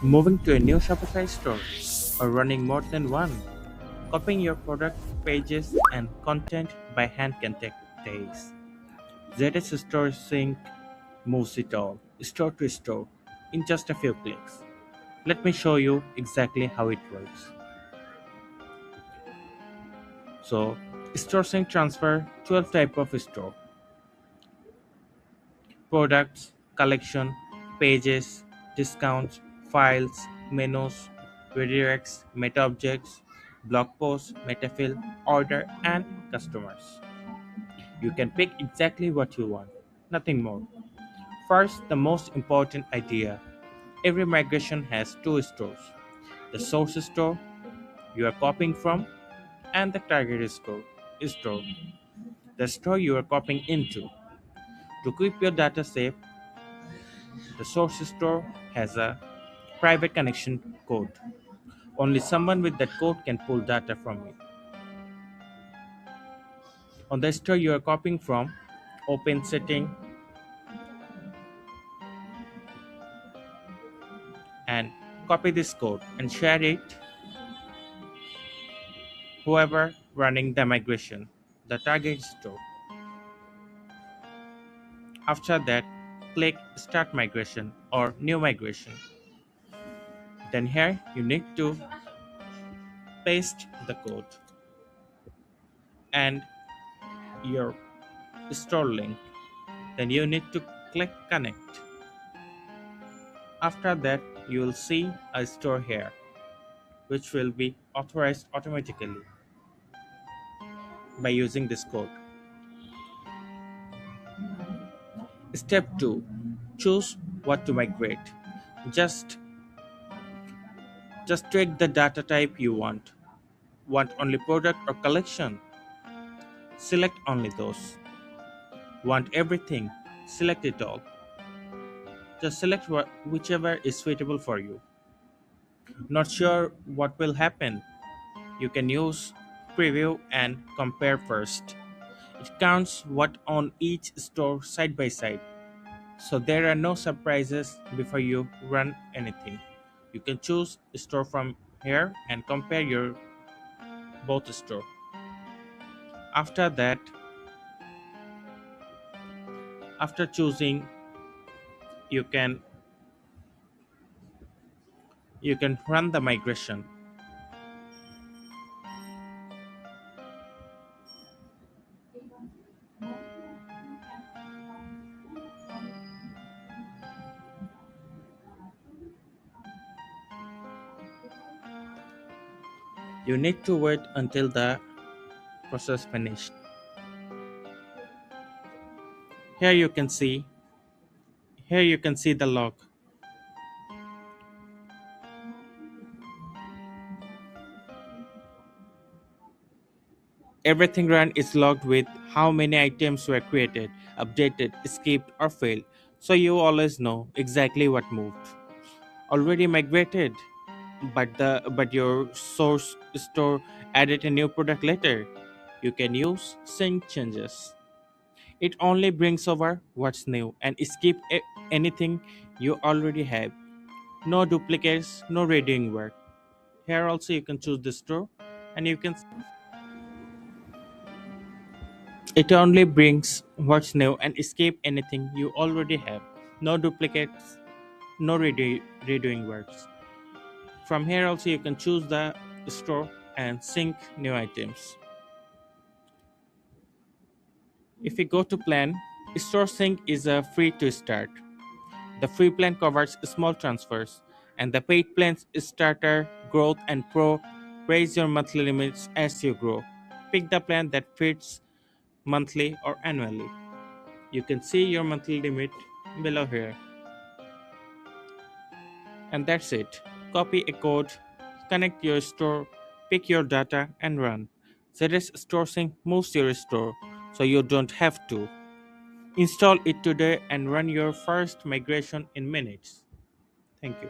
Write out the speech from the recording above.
Moving to a new Shopify store or running more than one. Copying your product pages and content by hand can take days. ZS StoreSync moves it all, store to store, in just a few clicks. Let me show you exactly how it works. So, StoreSync transfer 12 type of store: products, collection, pages, discounts, files, menus, redirects, meta objects, blog posts, metafill, order, and customers. You can pick exactly what you want, nothing more. First, the most important idea: every migration has two stores: the source store you are copying from, and the target store, the store you are copying into. To keep your data safe, the source store has a private connection code. Only someone with that code can pull data from it. On the store you are copying from, open setting and copy this code and share it whoever running the migration, the target store. After that, click Start Migration or New Migration. Then here you need to paste the code and your store link. Then you need to click Connect. After that, you will see a store here, which will be authorized automatically by using this code. Step 2. Choose what to migrate. Just just take the data type you want. Want only product or collection? Select only those. Want everything? Select it all. Just select whichever is suitable for you. Not sure what will happen? You can use preview and compare first. It counts what on each store side by side, so there are no surprises before you run anything. You can choose a store from here and compare your both store. After that, after choosing, you can run the migration. You need to wait until the process finished. Here you can see here you can see the log. Everything run is logged with how many items were created, updated, skipped, or failed, so you always know exactly what moved. Already migrated, but your source store added a new product later. You can use sync changes. It only brings over what's new and skip anything you already have. No duplicates, no redoing work. Here also you can choose the store and you can it only brings what's new and escape anything you already have. No duplicates, no redoing works. From here also you can choose the store and sync new items. If we go to plan, Store Sync is free to start. The free plan covers small transfers, and the paid plans Starter, Growth, and Pro raise your monthly limits as you grow. Pick the plan that fits monthly or annually. You can see your monthly limit below here. And that's it. Copy a code, connect your store, pick your data, and run. ZS StoreSync moves your store so you don't have to. Install it today and run your first migration in minutes. Thank you.